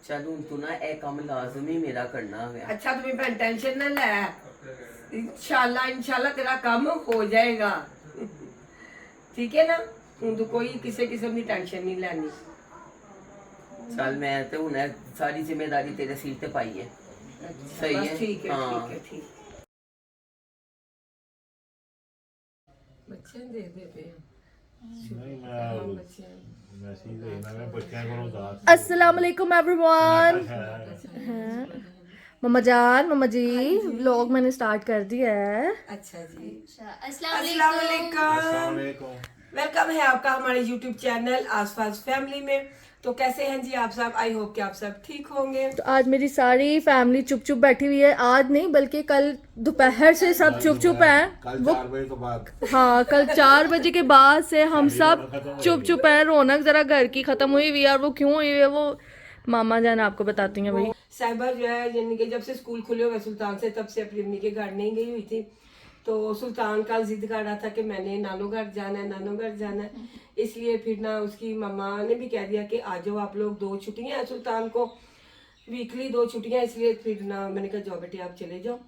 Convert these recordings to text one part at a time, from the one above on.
चल हूं तू ना ए काम लाजम ही मेरा करना है। अच्छा तुम्हें भैन टेंशन ना ले, इंशाल्लाह इंशाल्लाह तेरा काम हो जाएगा। ठीक है ना, हूं तू कोई किसी किस्म की टेंशन नहीं लेनी। चल मैं तो हूं सारी जिम्मेदारी तेरे सिर ते पाई है। अच्छा, सही बस है। ठीक है हाँ। ठीक है ठीक। बच्चे दे देते हैं। नहीं हाँ, बच्चे मैसेज देना मैं बच्चों को उदास अस्सलाम वालेकुम एवरीवन। मम्मा जान, मम्मा जी व्लॉग मैंने स्टार्ट कर दिया है। अच्छा जी। अस्सलाम अस्सलाम अस्सलाम वालेकुम। वालेकुम। वेलकम है आपका हमारे YouTube चैनल आसपास फैमिली में। तो कैसे हैं जी आप सब? आई होप कि आप सब ठीक होंगे। तो आज मेरी सारी फैमिली चुप चुप बैठी हुई है। आज नहीं बल्कि कल दोपहर से सब चुप चुप हैं। कल वो 4 बजे के बाद हाँ, कल 4 बजे के बाद से हम सारी सब रौनक खत्म हो चुप जाएगी। चुप हैं। रौनक जरा घर की खत्म हुई हुई है। और वो क्यों हुई हुई है वो मामा जान आपको बताती हैं भाई। वो साहिबा जो है यानी कि जब से स्कूल खुले हुए सुल्तान से, तब से अपनी अम्मी के घर नहीं गई हुई थी। तो सुल्तान कल जिद कर रहा था कि मैंने नानो घर जाना है, नानो घर जाना है। इसलिए फिर ना उसकी मम्मा ने भी कह दिया कि आ जाओ आप लोग, 2 छुट्टियां हैं सुल्तान को, वीकली 2 छुट्टियां। इसलिए फिर ना मैंने कहा जाओ बेटे आप चले जाओ।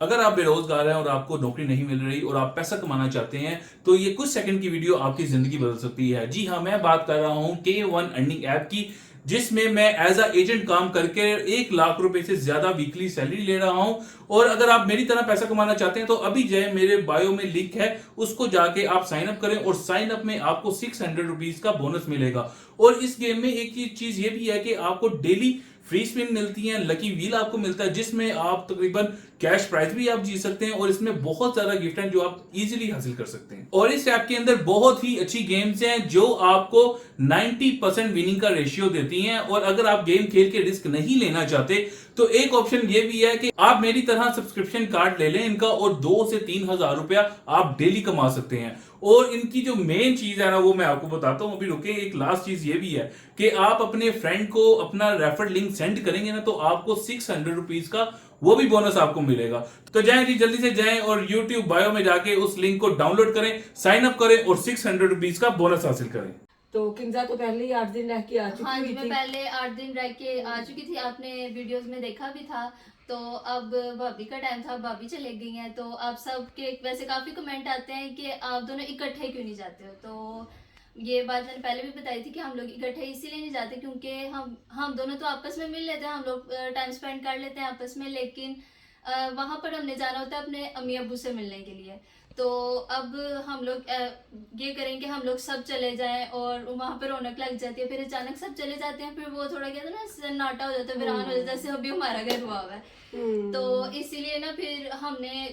अगर आप बेरोजगार हैं और आपको नौकरी नहीं मिल रही और आप पैसा कमाना चाहते हैं तो ये कुछ सेकंड की वीडियो आपकी जिंदगी बदल सकती है। जी हाँ, मैं बात कर रहा हूं K1 अर्निंग ऐप की, जिसमें मैं एज अ एजेंट काम करके 1 लाख रुपए से ज्यादा वीकली सैलरी ले रहा हूं। और अगर आप मेरी तरह पैसा कमाना चाहते हैं तो अभी जाए, मेरे बायो में लिंक है, उसको जाके आप साइन अप करें और साइन अप में आपको 600 रुपीज का बोनस मिलेगा। और इस गेम में एक चीज ये भी है कि आपको डेली फ्री स्पिन मिलती है, लकी व्हील आपको मिलता है, जिसमें आप तकरीबन कैश प्राइज भी आप जीत सकते हैं। और इसमें बहुत ज्यादा गिफ्ट हैं जो आप इजीली हासिल कर सकते हैं। और इस ऐप के अंदर बहुत ही अच्छी गेम्स हैं जो आपको 90% विनिंग का रेशियो देती हैं। और अगर आप गेम खेल के रिस्क नहीं लेना चाहते तो एक ऑप्शन ये भी है कि आप मेरी तरह सब्सक्रिप्शन कार्ड ले लें इनका, और 2 से 3 हजार रुपया आप डेली कमा सकते हैं। और इनकी जो मेन चीज है ना वो मैं आपको बताता हूं। अभी रुके, एक लास्ट चीज ये भी है कि आप अपने फ्रेंड को अपना रेफर लिंक सेंड करेंगे ना तो आपको 600 रुपीज का वो भी बोनस आपको मिलेगा। तो जाएं जी, जल्दी से जाएं और YouTube बायो में जाके उस लिंक को डाउनलोड करें, साइन अप करें और 600 रुपीज का बोनस हासिल करें। तो किंजा तो पहले ही 8 दिन रह के आ चुकी हाँ जी, हुई मैं थी। पहले 8 दिन रह के आ चुकी थी, आपने वीडियोस में देखा भी था। तो अब भाभी का टाइम था, भाभी चले गई हैं। तो आप सब के वैसे काफी कमेंट आते हैं कि आप दोनों इकट्ठे क्यों नहीं जाते हो। तो ये बात मैंने पहले भी बताई थी कि हम लोग इकट्ठे इसीलिए नहीं जाते क्योंकि हम दोनों तो आपस में मिल लेते हैं, हम लोग टाइम स्पेंड कर लेते हैं आपस में। लेकिन वहां पर हमने जाना होता है अपने अम्मी अब्बू से मिलने के लिए। तो अब हम लोग ये करेंगे, हम लोग सब चले जाएं और वहां पर रौनक लग जाती है। फिर अचानक सब चले जाते हैं, फिर वो थोड़ा कहते हैं ना सन्नाटा हो जाता है, वीरान हो जाता है, जैसे अभी हमारा घर हुआ हुआ है। तो इसीलिए ना फिर हमने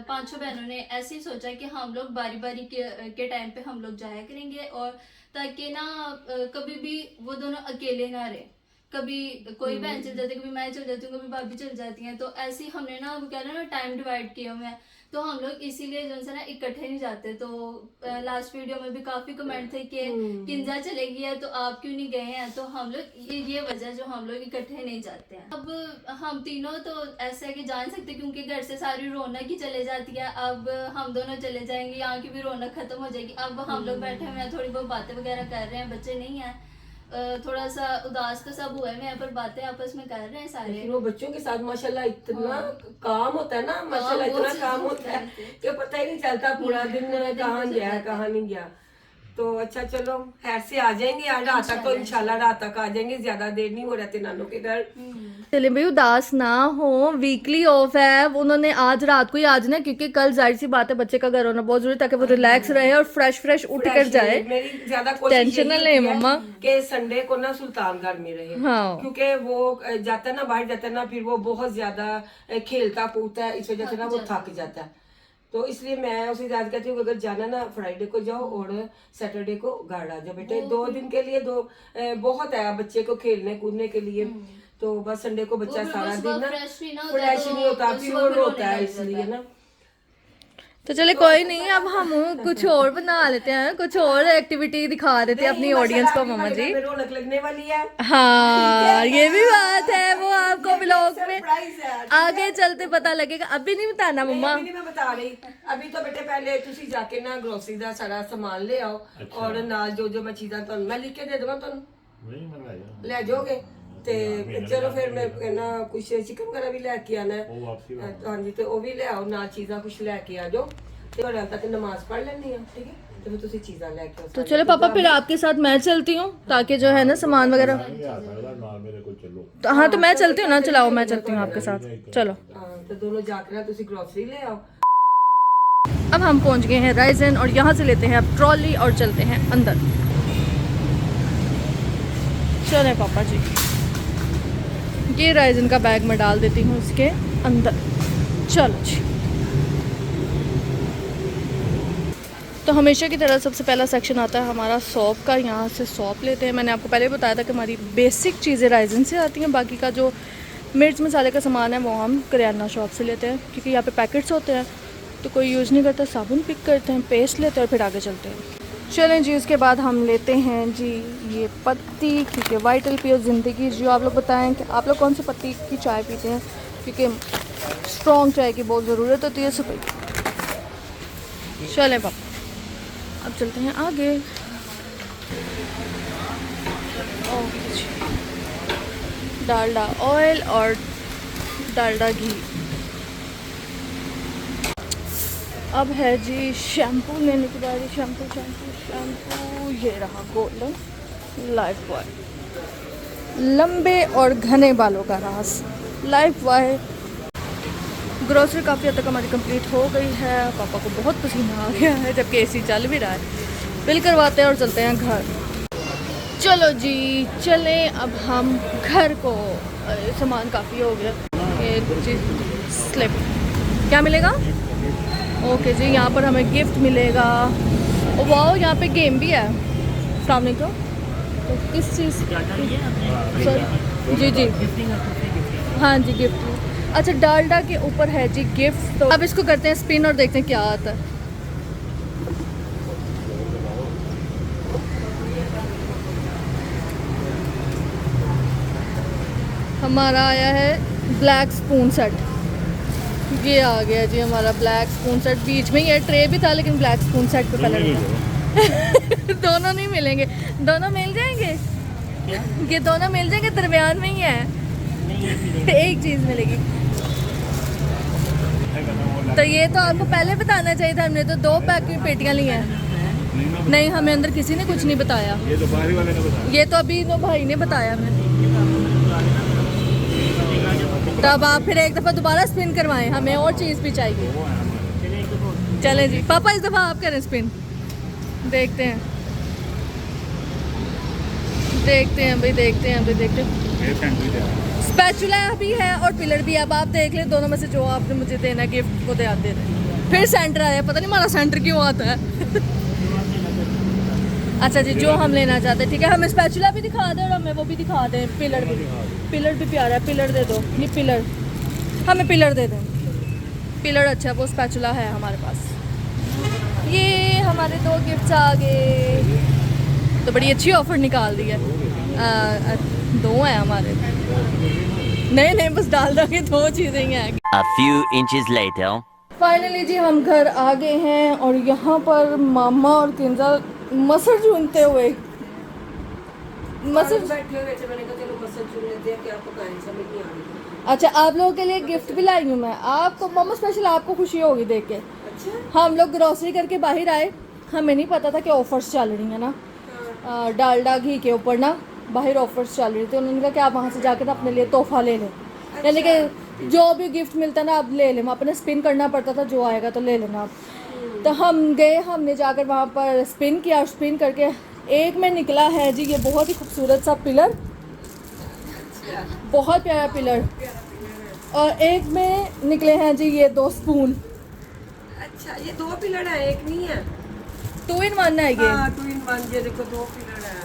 5 बहनों ने ऐसे ही सोचा कि हम लोग बारी बारी के टाइम पे हम लोग जाया करेंगे, और ताकि ना कभी भी वो दोनों अकेले ना रहे। कभी कोई बहन चल जाती है, कभी मैं चल जाती हूँ, कभी भाभी चल जाती हैं। तो ऐसे ही हमने ना वो कह रहे हैं ना टाइम डिवाइड किए हुए हैं। तो हम लोग इसीलिए जो है ना इकट्ठे नहीं जाते। तो लास्ट वीडियो में भी काफी कमेंट थे कि किंजा चलेगी है तो आप क्यों नहीं गए हैं। तो हम लोग ये वजह जो हम लोग इकट्ठे नहीं जाते हैं। अब हम तीनों तो ऐसे है कि जान सकते क्योंकि घर से सारी रौनक ही चले जाती है। अब हम दोनों चले जाएंगे, यहाँ की भी रौनक खत्म हो जाएगी। अब हम लोग बैठे हुए हैं, थोड़ी बहुत बातें वगैरह कर रहे हैं, बच्चे नहीं है, थोड़ा सा उदास तो सब हुए हैं, पर बातें आपस में कर रहे हैं सारे। लेकिन वो बच्चों के साथ माशाल्लाह इतना काम होता है ना, माशाल्लाह इतना काम होता है कि पता ही नहीं चलता पूरा दिन कहाँ गया कहाँ नहीं गया। तो अच्छा चलो खैर से आ जाएंगे, आज रात तक तो इंशाल्लाह रात तक आ जाएंगे, ज्यादा देर नहीं हो रहते नानों के घर। चलिए भाई उदास ना हो, वीकली ऑफ है उन्होंने आज रात को ही आज ना, क्योंकि कल जाहिर सी बात है बच्चे का घर होना बहुत जरूरी ताकि वो रिलैक्स रहे और फ्रेश उठ कर जाए। मेरी ज्यादा कोशिश टेंशन ना ले मम्मा कि संडे को ना सुल्तान घर में रहे। हाँ। क्योंकि वो जाता है ना बाहर जाता है ना, फिर वो बहुत ज्यादा खेलता कूदता है, इस वजह से ना वो थक जाता है। तो इसलिए मैं उसे याद कहती हूँ अगर जाना ना फ्राइडे को जाओ और सैटरडे को घर आ जाओ बेटे। 2 दिन के लिए बहुत है बच्चे को खेलने कूदने के लिए। तो बस संडे को बच्चा सारा दिन ना फ्रेश नहीं होता, फिर वो रोता है इसलिए ना। तो चले कोई नहीं, अब हम कुछ और बना लेते हैं, कुछ और एक्टिविटी दिखा देते हैं अपनी ऑडियंस को मम्मा जी। रौनक लगने वाली है। हाँ ये भी बात है, वो आपको व्लॉग में सरप्राइज है। आगे चलते पता लगेगा, अभी नहीं बताना मम्मा। अभी नहीं मैं बता रही, अभी तो बेटे पहले तुसी जाके ना ग्रोसरी का सारा सामान ले आओ। और नाल जो जो मैं चीज़ां तो मैं लिख के दे दूंगा तुम नहीं मैं ले जाऊंगा। ले जाओगे। ਤੇ ਚਲੋ ਫਿਰ ਮੈਂ ਕਹਿੰਦਾ ਕੁਛ ਚਿਕਨ ਵਗੈਰਾ ਵੀ ਲੈ ਕੇ ਆਣਾ ਉਹ ਵਾਪਸੀ ਵਾ ਹਾਂਜੀ ਤੇ ਉਹ ਵੀ ਲਿਆਓ ਨਾਲ ਚੀਜ਼ਾਂ ਕੁਛ ਲੈ ਕੇ ਆ ਜਾਓ ਤੇ ਤੁਹਾਡੇ ਤੱਕ ਨਮਾਜ਼ ਪੜ੍ਹ ਲੈਣੀ ਆ ਠੀਕ ਹੈ ਤੇ ਫਿਰ ਤੁਸੀਂ ਚੀਜ਼ਾਂ ਲੈ ਕੇ ਆਓ तो चलो पापा फिर आपके साथ मैं चलती हूँ ताकि जो है ना सामान वगैरह ਨਹੀਂ ਆ ਸਕਦਾ ਨਾਲ ਮੇਰੇ ਕੋਲ ਚੱਲੋ तो हाँ तो मैं चलती हूँ ना चलाओ मैं चलती हूँ आपके साथ चलो ਹਾਂ ਤੇ ਦੋਨੋਂ ਜਾ ਕੇ ਨਾ ਤੁਸੀਂ ਗਰੋਸਰੀ ਲੈ ਆਓ अब हम पहुंच गए हैं राइजन और यहाँ से लेते हैं अब ट्रॉली और चलते हैं अंदर चले पापा जी ये राइजन का बैग मैं डाल देती हूँ इसके अंदर चलो जी तो हमेशा की तरह सबसे पहला सेक्शन आता है हमारा सौंफ का यहाँ से सौंफ लेते हैं मैंने आपको पहले बताया था कि हमारी बेसिक चीज़ें राइजन से आती हैं बाकी का जो मिर्च मसाले का सामान है वो हम करियाना शॉप से लेते हैं क्योंकि यहाँ पे पैकेट्स होते हैं तो कोई यूज़ नहीं करता साबुन पिक करते हैं पेस्ट लेते हैं और फिर आगे चलते हैं चलें जी उसके बाद हम लेते हैं जी ये पत्ती क्योंकि वाइटल पियो ज़िंदगी जो आप लोग बताएं कि आप लोग कौन सी पत्ती की चाय पीते हैं क्योंकि स्ट्रॉन्ग चाय की बहुत ज़रूरत होती है सुबह चलें पापा अब चलते हैं आगे ओके जी डालडा ऑयल और डालडा घी अब है जी शैम्पू लेने की बारी शैम्पू शैम्पू शैम्पू ये रहा गोल्डन लाइफ बॉय लंबे और घने बालों का राज लाइफ बॉय ग्रोसरी काफ़ी हद तक हमारी कंप्लीट हो गई है पापा को बहुत पसीना आ गया है जबकि एसी चल भी रहा है बिल करवाते हैं और चलते हैं घर चलो जी चलें अब हम घर को सामान काफ़ी हो गया ये जी स्लिप क्या मिलेगा ओके जी यहाँ पर हमें गिफ्ट मिलेगा वाओ यहाँ पे गेम भी है सामने को तो किस चीज़ सॉरी जी जी हाँ जी गिफ्ट अच्छा डालडा के ऊपर है जी गिफ्ट तो अब इसको करते हैं स्पिन और देखते हैं क्या आता है हमारा आया है ब्लैक स्पून सेट ये आ गया जी हमारा ब्लैक स्पून सेट बीच में ये ट्रे भी था लेकिन ब्लैक स्पून सेट पे पहले दोनों नहीं मिलेंगे दोनों मिल जाएंगे ये दोनों मिल जाएंगे दरमियान में ही है एक चीज़ मिलेगी तो ये तो आपको पहले बताना चाहिए था हमने तो 2 पैक की पेटियां ली हैं नहीं हमें अंदर किसी ने कुछ नहीं बताया ये तो बाहरी वाले ने बताया ये तो अभी नो भाई ने बताया हमें तब आप फिर एक दफ़ा दोबारा स्पिन करवाएं हमें और चीज़ भी चाहिए चलें जी पापा इस दफ़ा आप करें स्पिन देखते हैं भाई देखते हैं स्पैचुला भी है और पिलर भी है अब आप देख लें दोनों में से जो आपने मुझे देना है गिफ्ट को दे दें फिर सेंटर आया पता नहीं हमारा सेंटर क्यों आता है अच्छा जी जो हम लेना चाहते हैं ठीक है हमें स्पैचुला भी दिखा दें और हमें वो भी दिखा दें पिलर भी प्यारा है पिलर दे दो ये पिलर हमें पिलर दे दें पिलर अच्छा है वो स्पैचुला है हमारे पास ये हमारे 2 गिफ्ट्स आ गए तो बड़ी अच्छी ऑफर निकाल दी है 2 हैं हमारे नहीं बस डाल दोगे 2 चीज़ें ही हैं A few inches later. Finally जी हम घर आ गए हैं और यहाँ पर मामा और किंजा मसर चूनते हुए मसर बैठे हुए थे मैंने कहा चलो मसर चुन लेते हैं क्या पकाएं समझ नहीं आ रही अच्छा आप लोगों के लिए गिफ्ट भी लाई हूँ मैं आपको मामा स्पेशल आपको खुशी होगी देख के अच्छा हम लोग ग्रोसरी करके बाहर आए हमें नहीं पता था कि ऑफर्स चल रही हैं ना डालडा घी के ऊपर ना बाहर ऑफर्स चल रही थी उन्होंने कहा कि आप वहाँ से जाकर ना अपने लिए तोहफा ले लें यानी कि जो भी गिफ्ट मिलता है ना आप ले लें अपने स्पिन करना पड़ता था जो आएगा तो ले लेना आप तो हम गए हमने जाकर वहाँ पर स्पिन किया और स्पिन करके एक में निकला है जी ये बहुत ही खूबसूरत सा पिलर बहुत प्यारा पिलर और एक में निकले हैं जी ये 2 स्पून अच्छा ये 2 पिलर है एक नहीं है 2 in 1 है ये 2 in 1 ये देखो 2 पिलर है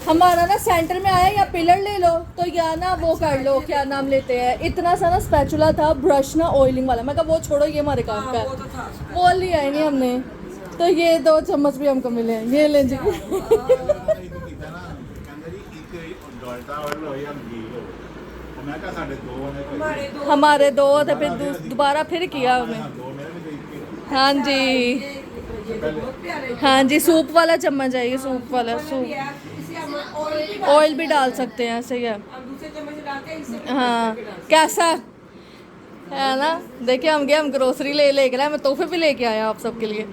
हमारा ना सेंटर में आया या पिलर ले लो तो या ना वो कर लो क्या नाम लेते हैं इतना सा ना स्पैचुला था ब्रश ना ऑयलिंग वाला मैं कहा वो छोड़ो ये हमारे काम का वो तो था वो लिया ही नहीं हमने तो ये 2 चम्मच भी हमको मिले हैं ये लें जी हमारे 2 थे फिर दोबारा फिर किया हमें हाँ जी हाँ जी सूप वाला चम्मच है ये सूप वाला सूप ऑयल भी डाल सकते हैं सही है हाँ कैसा है ना। देखिए हम गए, हम ग्रोसरी लेकर आए, मैं तोहफे भी लेके आया आप सबके लिए।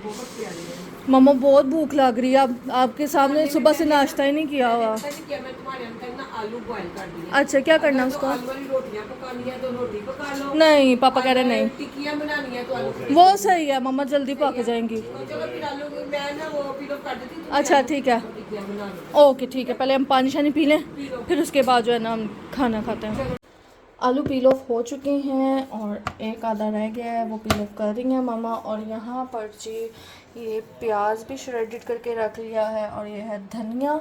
मम्मा बहुत भूख लग रही है, अब आपके सामने सुबह से नाश्ता ही नहीं किया हुआ। मैं तुम्हारे अंदर ना आलू बॉईल कर दिए। अच्छा क्या करना अगर तो उसको? आलू वाली रोटियां पकानी है तो रोटी पका लो। नहीं पापा कह रहे नहीं, टिक्कियां बनानी है तो आलू। वो सही है मम्मा, जल्दी पक जाएंगी। तो चलो फिर आलू मैं ना वो पिलो कर देती हूँ। अच्छा ठीक है, टिक्कियां बना लो। ओके ठीक है, पहले हम पानी शानी पी लें, फिर उसके बाद जो है ना हम खाना खाते हैं। आलू पील ऑफ हो चुके हैं और एक आधा रह गया है, वो पील ऑफ कर रही हैं मामा। और यहाँ पर जी ये प्याज भी श्रेडेड करके रख लिया है और ये है धनिया,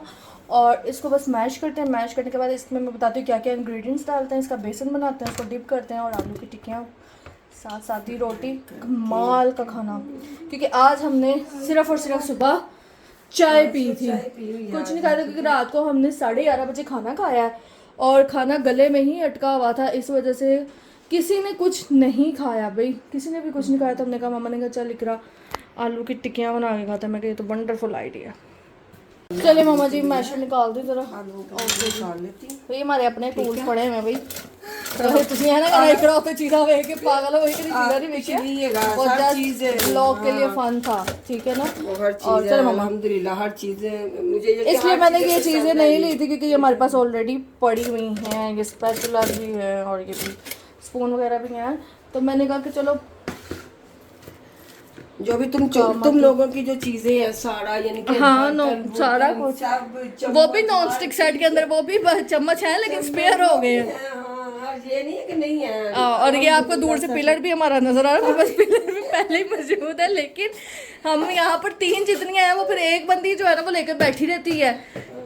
और इसको बस मैश करते हैं। मैश करने के बाद इसमें मैं बताती हूँ क्या क्या इंग्रेडिएंट्स डालते हैं। इसका बेसन बनाते हैं, इसको डिप करते हैं, और आलू की टिक्कियाँ, साथ साथ ही रोटी। कमाल का खाना, क्योंकि आज हमने सिर्फ़ और सिर्फ सुबह चाय पी थी, कुछ नहीं खाया था, क्योंकि रात को हमने 11:30 बजे खाना खाया है और खाना गले में ही अटका हुआ था। इस वजह से किसी ने कुछ नहीं खाया भाई, किसी ने भी कुछ नहीं खाया। तो हमने कहा, मामा ने कहा चल इकरा आलू की टिक्कियाँ बना के खाता। मैं कहा ये तो वंडरफुल आइडिया। चलिए मामा जी मैशर निकाल दो जरा। निकाल लेती हूँ। भाई हमारे अपने टूल्स पड़े हैं भाई, ਤੁਸੀਂ ਹੈ ਨਾ ਕਰਾ ਇਕਰਾ ਉੱਤੇ ਚੀਰਾ ਵੇਖ ਕੇ ਪਾਗਲ ਹੋਏ ਕਿ ਚੀਰਾ ਨਹੀਂ ਵੇਖਿਆ। वो हर चीज ब्लॉग के लिए फन था, ठीक है ना। हर चीज अल्हम्दुलिल्लाह हर चीज मुझे इसलिए मैंने ये चीज़ें नहीं ली थी, क्योंकि ये हमारे पास ऑलरेडी पड़ी हुई हैं। ये स्पैचुला भी है और ये भी स्पून वगैरह भी हैं। तो मैंने कहा कि चलो जो भी तुम लोगों की जो चीजें हैं सारा, यानी कि हाँ नो सारा कुछ, सब वो भी नॉन स्टिक सेट के अंदर वो भी चम्मच है लेकिन स्पेयर हो गए हैं। ये नहीं है कि नहीं है। और ये आपको दूर से पिलर भी हमारा नजर आ रहा है, बस पिलर भी पहले ही मौजूद है, लेकिन हम यहाँ पर 3 जितनी हैं वो फिर एक बंदी जो है ना वो लेकर बैठी रहती है।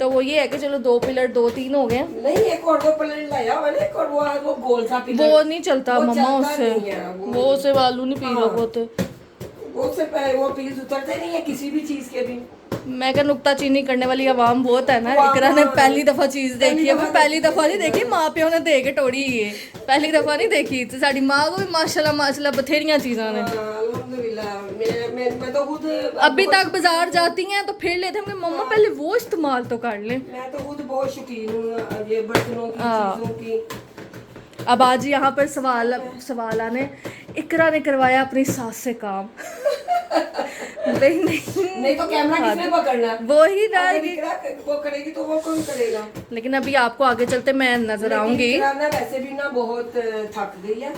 तो वो ये है कि चलो 2 पिलर 2-3 हो गए। नहीं एक और वो पिलर लाया हुआ ना, एक और वो गोल सा पिलर, वो नहीं चलता वो मम्मा चलता उससे, नहीं है, वो उससे आलू नहीं पी लोग होते, उससे वो पीस उतरते नहीं है किसी भी चीज के भी। मैं क्या नुक्ताचीनी करने वाली आवाम बहुत है ना। इकरा ने पहली दफा चीज देखी है, पहली दफा नहीं देखी, माँ प्यो ने दे के टोड़ी है, पहली दफा नहीं देखी। तो साड़ी माँ को भी माशाल्लाह बथेरियां चीज़ां ने। अल्हम्दुलिल्लाह मैं तो खुद अभी तक बाजार जाती हैं तो फिर लेते हैं, मम्मा पहले वो इस्तेमाल तो कर लें। मैं तो खुद बहुत शौकीन हूँ ये बर्तनों की चीजों की। अब आज यहाँ पर सवाल आने, इकरा ने करवाया अपनी सास से काम। नहीं तो कैमरा किसने पकड़ना, वो ही रहेगी, वो करेगी तो वो कौन करेगा। लेकिन अभी आपको आगे चलते मैं नजर आऊंगी। वैसे भी ना बहुत थक गई है,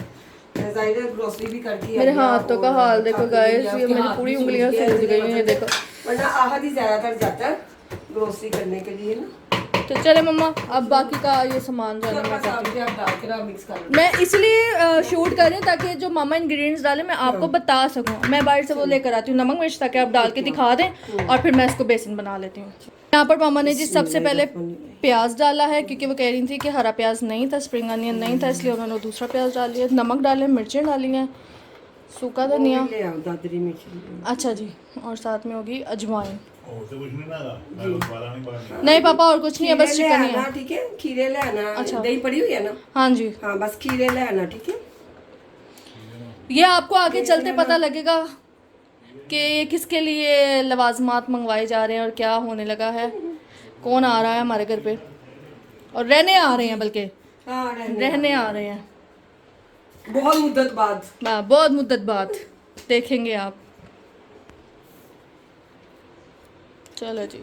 जाहिर है ग्रोसरी भी करती है। मेरे हाथों का हाल देखो गाइस, ये मेरी पूरी उंगलियां सूज गई हैं देखो। वरना आहद ही ज्यादातर जाता है ग्रोसरी करने के लिए ना। तो चले मम्मा अब बाकी का ये सामान जो है ना मैं करती हूँ। मैं इसलिए शूट कर रही हूँ ताकि जो मामा इंग्रेडिएंट्स डाले मैं आपको बता सकूँ। मैं बाहर से वो लेकर आती हूँ नमक मिर्च, ताकि आप डाल के दिखा दें और फिर मैं इसको बेसन बना लेती हूँ। यहाँ पर मामा ने जी सबसे पहले प्याज डाला है, क्योंकि वो कह रही थी कि हरा प्याज नहीं था, स्प्रिंग अनियन नहीं था, इसलिए उन्होंने दूसरा प्याज डाल लिया। नमक डाले, मिर्चें डाली हैं, सूखा धनिया, अच्छा जी, और साथ में होगी अजवाइन। नहीं पापा और कुछ नहीं है, बस चिकन ही है। ठीक है, खीरे ले आना। अच्छा दही पड़ी हुई है ना? हाँ जी, हाँ बस खीरे ले आना। ठीक है, ये आपको आगे चलते पता लगेगा कि किसके लिए लवाजमात मंगवाए जा रहे हैं और क्या होने लगा है, कौन आ रहा है हमारे घर पे और रहने आ रहे हैं, बल्कि रहने आ रहे हैं बहुत मुद्दत बाद। बहुत मुद्दत बाद देखेंगे आप। चलो जी,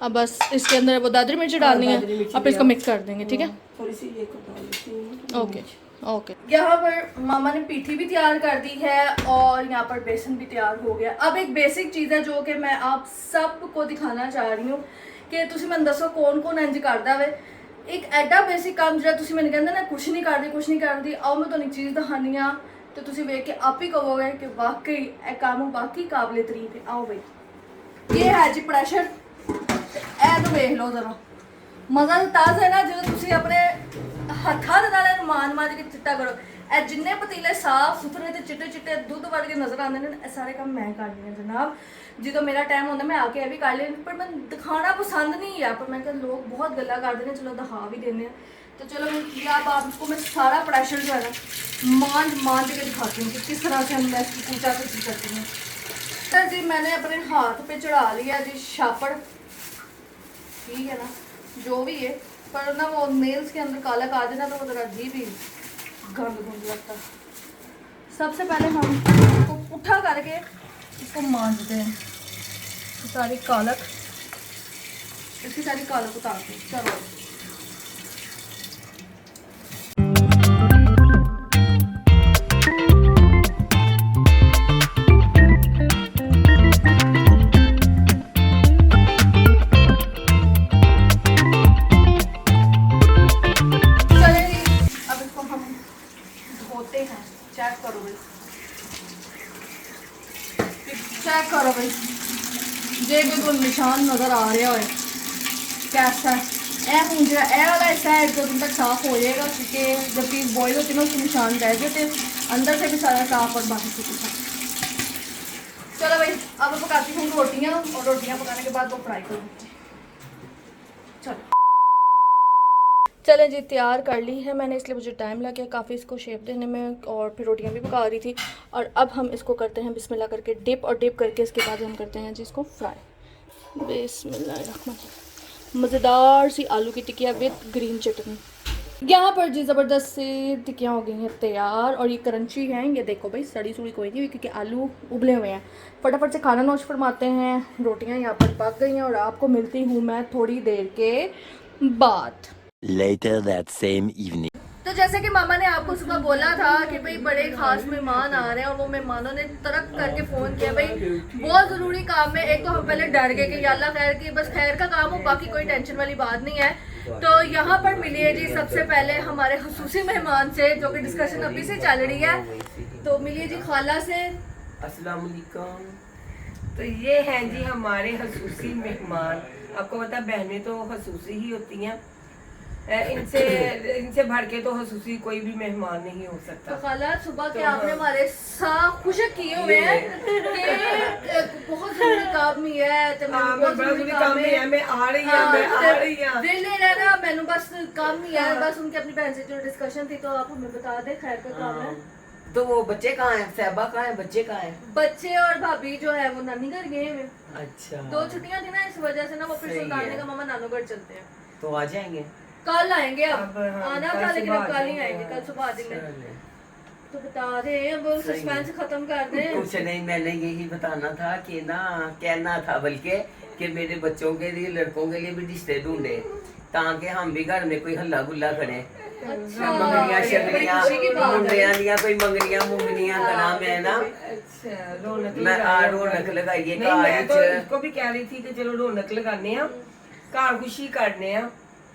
अब बस इसके अंदर वो दादरी मिर्ची डालनी है, अब इसको मिक्स कर देंगे। ठीक है, थोड़ी सी ये डाल देती हूँ। Okay okay. यहाँ पर मामा ने पीठी भी तैयार कर दी है और यहाँ पर बेसन भी तैयार हो गया। अब एक बेसिक चीज़ है जो कि मैं आप सबको दिखाना चाह रही हूँ कि तुसी मैंने दसो कौन कौन इंज करता वे। एक एडा बेसिक काम जो तुसी मैंने कहते ना कुछ नहीं करती, आओ मैं तुहानू चीज़ दिखानी आ तो तुसी वेख के आप ही कहोगे कि वाकई यह काम वाकई काबिले तारीफ है। आओ भाई, ये है जी प्रेशर, ए तो वेख लो जरा, मजा तो तज है ना जो तुसी अपने हथा दे नाल मांज के चिट्टा करो। ए जिन्ने पतीले साफ सुथरे ते चिट्टे चिट्टे दुध वड़ के नजर आते हैं, सारे काम मैं कर रही हूँ जनाब। जो मेरा टाइम होता मैं आके भी कर लेनी, पर मैं दिखाना पसंद नहीं है, पर मैं लोग बहुत गल्ला करते हैं, चलो दिखा भी देने। तो चलो मैं किया, अब आपको मैं सारा प्रेशर जो है ना मांज के दिखाती हूँ कि किस तरह से मैं इसकी पूजा करती हूँ। सर जी मैंने अपने हाथ पे चढ़ा लिया जी शापड़, ठीक है ना, जो भी है पर ना वो नेल्स के अंदर काला आ जाए ना तो वो जरा अजीब ही गंद गुंद लगता। सबसे पहले हम इसको उठा करके इसको मांजते हैं, सारी कालक, इसकी सारी कालक उतारते हैं। चलो चेक करो भाई, जे कोई निशान नज़र आ रहा है कैसा है हूँ जो वाला हिस्सा है जो तुम तक साफ हो जाएगा, क्योंकि जब चीज़ बॉयल होती है ना उसके निशान रह गए थे अंदर से भी सारा साफ और बाकी से कुछ। चलो भाई अब पकाती हूँ रोटियाँ, और रोटियाँ पकाने के बाद वो फ्राई करूँगी। चलो चलें जी, तैयार कर ली है मैंने, इसलिए मुझे टाइम लग गया काफ़ी इसको शेप देने में, और फिर रोटियां भी पका रही थी। और अब हम इसको करते हैं बिस्मिल्लाह करके डिप, और डिप करके इसके बाद हम करते हैं जी इसको फ्राई। बिस्मिल्लाह। मज़ेदार सी आलू की टिकिया विद ग्रीन चटनी। यहाँ पर जी ज़बरदस्त सी टिकियाँ हो गई हैं तैयार, और ये क्रंची हैं। ये देखो भाई सड़ी सुड़ी कोई नहीं हुई क्योंकि आलू उबले हुए हैं। फटाफट से खाना नोश फरमाते हैं। रोटियाँ यहाँ पर पक गई हैं और आपको मिलती हूँ मैं थोड़ी देर के बाद। Later that same evening. तो जैसे कि मामा ने आपको सुबह बोला था कि भाई बड़े खास मेहमान आ रहे हैं, और वो मेहमानों ने तरक करके फ़ोन किया भाई बहुत ज़रूरी काम है। एक तो हम पहले डर गए कि या अल्लाह खैर की बस खैर का काम हो, बाकी कोई टेंशन वाली बात नहीं है। तो यहाँ पर मिलिए जी सबसे पहले हमारे खसूसी मेहमान से, जो कि डिस्कशन अभी से चल रही है। तो मिलिए जी खाला से। अस्सलाम वालेकुम। तो ये हैं जी हमारे खसूसी मेहमान। आपको पता है बहनें तो खसूसी ही होती हैं, इनसे भर के तो खसूसी कोई भी मेहमान नहीं हो सकता। तो खाला सुबह के आपने हमारे साथ खुशक किए हुए हैं कि बहुत जरूरी काम ही है, तो बहुत जरूरी काम है, मैं आ रही हूं वेले रहना मैंने बस काम ही है। बस उनकी अपनी बहन से जो डिस्कशन थी तो आप हमें बता दें, खैर का काम है। तो वो बच्चे कहाँ हैं? साहबा कहाँ है? बच्चे कहाँ हैं? बच्चे और भाभी जो है वो नानी घर गए हैं। अच्छा, 2 छुट्टियां थी ना, इस वजह से ना वो फिर सही सुल्तान ने है। कहा मामा नानूगढ़ चलते हैं, तो आ जाएंगे कल आएंगे। अब हाँ, आना कल था लेकिन सुबह अब कल ही आ आएंगे, जाएंगे। कल सुबह आ जाएंगे। चले। तो बता दें, अब सस्पेंस खत्म कर दें। कुछ नहीं, मैंने यही बताना था कि ना, कहना था बल्कि कि मेरे बच्चों के लिए, लड़कों के लिए भी रिश्ते ढूंढे ताकि हम भी घर में कोई हल्ला गुल्ला करें। अच्छा, मंगनियां बड़ी शगनियां खुशी की बात है। मुंडियां दियां कोई मंगनियां मुंगनियां करा मैं ना, अच्छा रौनक मैं रौनक लगाइए नहीं, मैं घर तो च। इसको भी कह रही थी कि चलो रौनक लगाने आ, घर खुशी करने आ।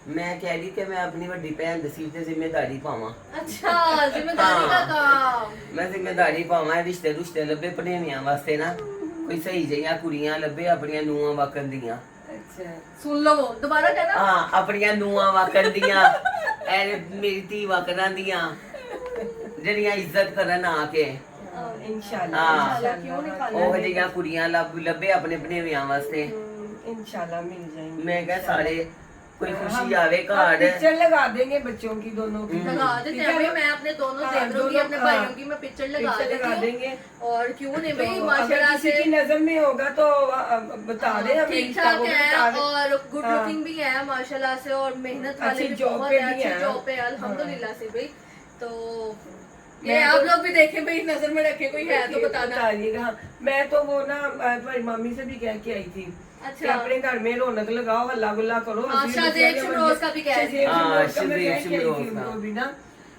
मैं कह रही कि मैं अपनी बड़ी भैन दी सीट ते जिम्मेदारी पावां। अच्छा, जिम्मेदारी का काम। मैं जिम्मेदारी पावां, रिश्ते रुश्ते लब्बे भनेवियां वास्ते ना कोई सही जिहियां कुड़ियां लब्बे अपनियां नूहां वाकन दियां। अच्छा सुन लो वो दोबारा कहना। हाँ, अपनियां नूहां वाकन दियां, मेरी धी वाकनां दियां ਜਿਹੜੀਆਂ ਇੱਜ਼ਤ ਕਰਨ ਆ ਕੇ। इंशाल्लाह हाँ, क्यों नहीं खाना? ਉਹ ਜਿਹੜੀਆਂ ਕੁੜੀਆਂ ਲੱਭੇ ਆਪਣੇ ਭਨੇਵਿਆਂ ਵਾਸਤੇ। इंशाल्लाह मिल जाएंगे। मैं क्या सारे कोई खुशी आवे हम घर। पिक्चर लगा देंगे बच्चों की, दोनों की लगा देते हैं भाई, मैं अपने दोनों हाँ, जेवरों की, दोनों, अपने हाँ, भाइयों की मैं पिक्चर लगा लगा देती देंगे। हूँ। और क्यों नहीं तो भाई, अगर माशाल्लाह किसी से की नजर में होगा तो बता दे, हमें ठीक इंस्टा ठाक को भी है बता दे। और गुड हाँ। लुकिंग भी है माशाल्लाह से, और मेहनत वाले अच्छी भी जॉब बहुत पे है, भी अच्छी हैं। जॉब पे है अल्हम्दुलिल्लाह से भाई। तो ये मैं आप तो- लोग भी देखें भाई, नजर में रखे, कोई है तो बताना। बताइएगा। हाँ, मैं तो वो ना तुम्हारी मम्मी से भी कह के आई थी कि अच्छा, अपने घर में रौनक लगाओ, हल्ला गुल्ला करो। हाँ, असली शाहजेब बच्चे शमरोज का भी कह रही थी। हाँ, शाहजेब शाहजेब शमरोज का मैं कह के आई थी शमरोज का। उनको भी ना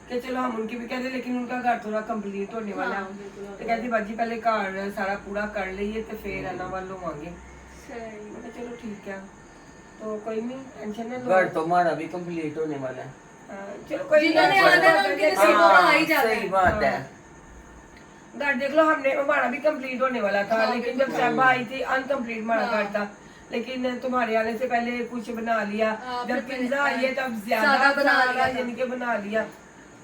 कि चलो हम उनकी भी कहते, लेकिन उनका घर थोड़ा कंप्लीट होने वाला हाँ, है। बिल्कुल। तो कहती बाजी पहले घर सारा पूरा कर लिए तो फिर आना वालों आगे। सही। मैं कहा, चलो ठीक है, तो कोई नहीं, टेंशन ना घर लो। तो हमारा भी कंप्लीट होने वाला है। चलो कोई जिन्होंने नहीं, आना है उनके नसीबों में आ ही जाता है। सही बात है। घर देख लो, हमने हमारा भी कंप्लीट होने वाला था, हाँ, लेकिन जब साहबा आई थी अनकम्प्लीट हमारा हाँ। घर था। लेकिन तुम्हारे आने से पहले कुछ बना लिया, हाँ, जब फिर पिज्जा आई है तब ज्यादा ज्यादा बना बना लिया लिया, था। यानी कि बना लिया।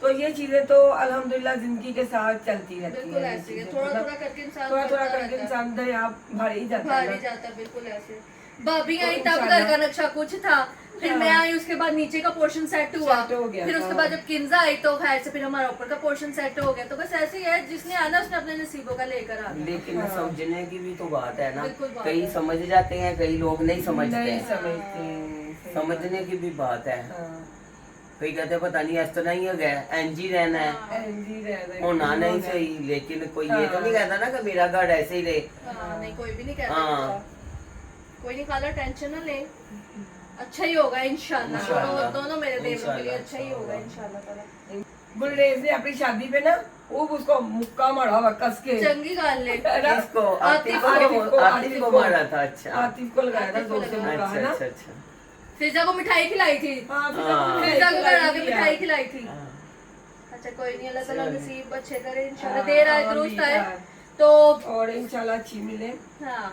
तो ये चीजें तो अल्हम्दुलिल्लाह जिंदगी के साथ चलती रहती बिल्कुल है। ऐसे ही, थोड़ा थोड़ा करके इंसान थोड़ा थोड़ा करता करके रहता है। इंसान दरिया भारी ही जाता भारी है ना। जाता है, बिल्कुल ऐसे। भाभी आई तो तब घर का नक्शा कुछ था, फिर हाँ। मैं आई, उसके बाद नीचे का पोर्शन सेट हुआ, सेट हो गया, फिर उसके हाँ। बाद जब किंजा आई तो खैर से फिर हमारा ऊपर का पोर्शन सेट हो गया। तो बस ऐसे ही है, जिसने आना उसने अपने नसीबों का लेकर आना। लेकिन समझने की भी तो बात है ना, बिल्कुल बात कई है। समझ जाते हैं, कई लोग नहीं समझते नहीं हैं। समझते, समझने की भी बात है। हाँ, कई कहते पता नहीं इस तरह ही हो गया, इंज ही रहना है, एनजी रहना है, होना नहीं सही। लेकिन कोई ये तो नहीं कहता ना कि मेरा घर ऐसे ही रहे। हाँ, नहीं कोई भी नहीं कहता हाँ। ऐसा। कोई नहीं खाला, टेंशन ना ले, अच्छा ही होगा इंशाल्लाह। इंशाल्लाह। दोनों मेरे देवरों के लिए इंशाल्लाह। अच्छा ही होगा इंशाल्लाह ताला। गुलरेज ने अपनी शादी पे ना वो उसको मुक्का मारा हुआ कस के, चंगी गाल ले। है ना? किसको? आतिफ आतिफ को मारा था। अच्छा आतिफ को लगाया था आतिफ को 200 लगाया। मुक्का, है अच्छा ना? अच्छा अच्छा। फिजा को मिठाई खिलाई थी, हाँ, हाँ। फिजा को घर आके मिठाई खिलाई थी। हाँ। अच्छा कोई नहीं, अल्लाह ताला चलिए। नसीब अच्छे करे इंशाल्लाह। हाँ, देर आए आमीन, दुरुस्त आए हाँ। तो और इंशाल्लाह अच्छी मिले। हाँ।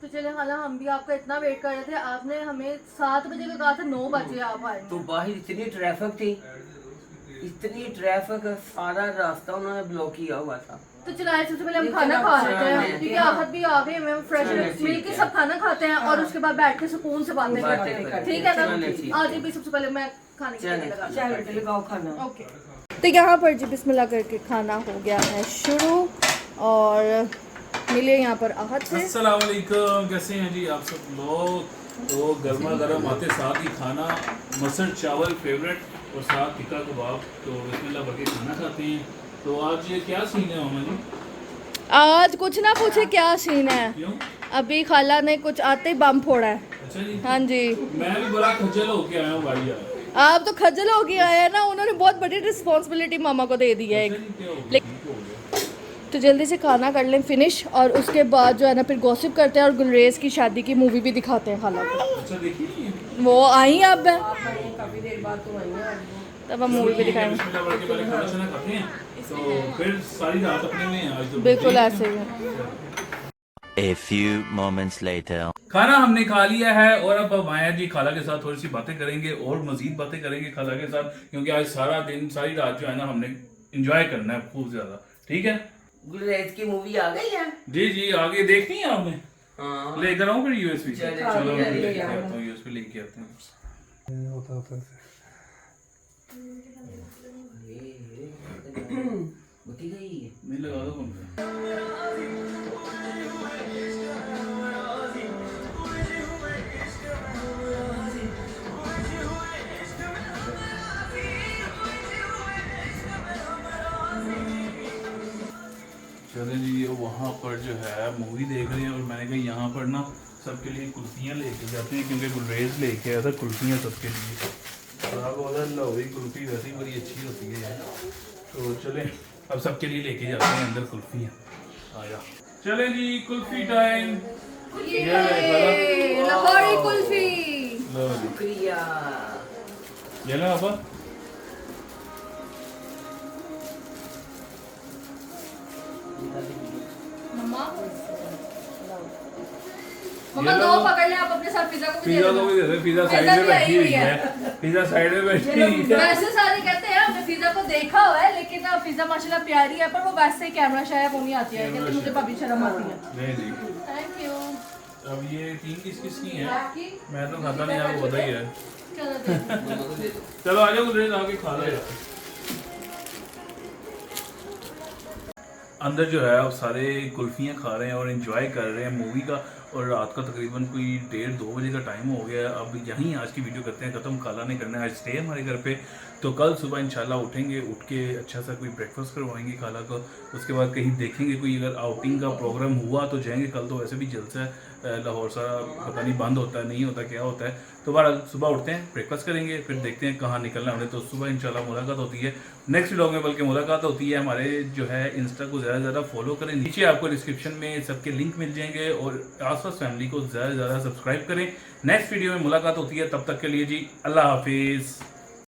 तो चले खाला, हम भी आपका इतना वेट कर रहे थे, आपने हमें 7 बजे का कहा था, 9 बजे आप आए। तो बाहर इतनी ट्रैफिक थी, इतनी ट्रैफिक, सारा रास्ता उन्होंने ब्लॉक किया हुआ था। तो चलाए सबसे पहले हम ये खाना चलो, खा लेते चलो, हैं, क्योंकि आफत भी आ गई, हमें फ्रेश चलो, मिल के सब खाना खाते हैं और उसके बाद बैठ के सुकून से बातें बातें करते हैं। करते ठीक हैं। है चलो, ना? ठीक आज भी सबसे पहले मैं खाने के लिए लगा। चलो लगाओ खाना। ओके। तो यहाँ पर जी बिस्मिल्लाह करके खाना हो गया है शुरू और मिले यहाँ पर आहत से। अस्सलाम वालेकुम, कैसे हैं जी आप सब लोग। तो गर्मा गर्म आते साथ ही खाना, मसर चावल फेवरेट और साथ टिक्का कबाब। तो बिस्मिल्लाह करके खाना खाते हैं। तो आज ये क्या सीन है मामा जी? आज कुछ ना पूछे क्या सीन है, क्यों? अभी खाला ने कुछ आते ही बम फोड़ा है। अच्छा जी, हाँ जी, मैं भी बड़ा खज्जल होके आया हूँ भाई यार। आप तो खज्जल हो गया है ना, उन्होंने बहुत बड़ी रिस्पॉन्सिबिलिटी मामा को दे दी है एक। अच्छा जी, क्या हो गया? लेकिन- ठीक हो गया। तो जल्दी से खाना कर लें फिनिश और उसके बाद जो है ना फिर गॉसिप करते हैं और गुलरेज की शादी की मूवी भी दिखाते हैं खाला को। अच्छा देखिए, वो आई अब है, काफी देर बाद तो आई है। तब हम मूवी भी दिखाएंगे। बिस्मिल्लाह करके पहले खाना शाना खाते हैं, तो फिर सारी रात अपने में है आज तो। बिल्कुल ऐसे ही है। A few moments later. खाना हमने खा लिया है और अब हम आए हैं जी खाला के साथ थोड़ी सी बातें करेंगे और मजीद बातें करेंगे खाला के साथ, क्योंकि आज सारा दिन सारी रात जो है ना हमने एंजॉय करना है खूब ज्यादा। ठीक है गुलरेज की मूवी आ गई है। जी जी, आगे देखनी है आपने? हाँ। लेकर आऊँ फिर यूएसबी से? चलो, चलो मैं चलो, लेके चलो। आता हूँ, यूएसबी लेके आते हैं। बती गई। नहीं लगा दो पंखे। चले जी, ये वहाँ पर जो है मूवी देख रहे हैं और मैंने कहा यहाँ पर ना सबके लिए कुल्फियाँ लेके जाते हैं, क्योंकि गुलरेज लेके आया था कुल्फियाँ सबके लिए। और आप लाहौरी कुल्फी वैसे ही बड़ी अच्छी होती है यार। तो चले अब सबके लिए लेके जाते हैं अंदर कुल्फियाँ। आया चले जी, कुल्फी टाइम। लाहौरी कुल्फी। लो जी, शुक्रिया। ये लो अब। मम्मा मम्मा दो पकड़ ले आप अपने साथ, पिज्जा को भी दे पिज्जा को देना। भी दे दे, पिज्जा साइड पिज्जा में भी आई बैठी हुई हुई है, पिज्जा साइड में बैठी हुई है। वैसे सारे कहते हैं हमने पिज्जा को देखा हुआ है, लेकिन ना पिज्जा माशाल्लाह प्यारी है, पर वो वैसे ही कैमरा शायद वो नहीं आती है, कहते मुझे भाभी शर्म आती है। नहीं जी, थैंक यू। अब ये तीन किसकी है? आपकी मैं तो खाता नहीं, आपको पता ही है। चलो दे दो। चलो आ जाओ गुलरेज, आके खा लो यार। अंदर जो है अब सारे कुल्फियाँ खा रहे हैं और एंजॉय कर रहे हैं मूवी का। और रात का तकरीबन कोई 1:30-2 बजे का टाइम हो गया है। अब यहीं आज की वीडियो करते हैं ख़त्म। खाला ने करना है आज स्टे हमारे घर पे, तो कल सुबह इंशाल्लाह उठेंगे, उठ के अच्छा सा कोई ब्रेकफास्ट करवाएंगे खाला को। उसके बाद कहीं देखेंगे कोई अगर आउटिंग का प्रोग्राम हुआ तो जाएंगे। कल तो वैसे भी जलसा है, लाहौर सा पता नहीं बंद होता है नहीं होता क्या होता है। तो बार सुबह उठते हैं, ब्रेकफास्ट करेंगे, फिर देखते हैं कहाँ निकलना है। तो सुबह इंशाल्लाह मुलाकात होती है नेक्स्ट व्लॉग में, बल्कि मुलाकात होती है। हमारे जो है इंस्टा को ज़्यादा से ज़्यादा फॉलो करें, नीचे आपको डिस्क्रिप्शन में सबके लिंक मिल जाएंगे। और आसपास फैमिली को ज़्यादा से ज़्यादा सब्सक्राइब करें। नेक्स्ट वीडियो में मुलाकात होती है, तब तक के लिए जी अल्लाह हाफिज़।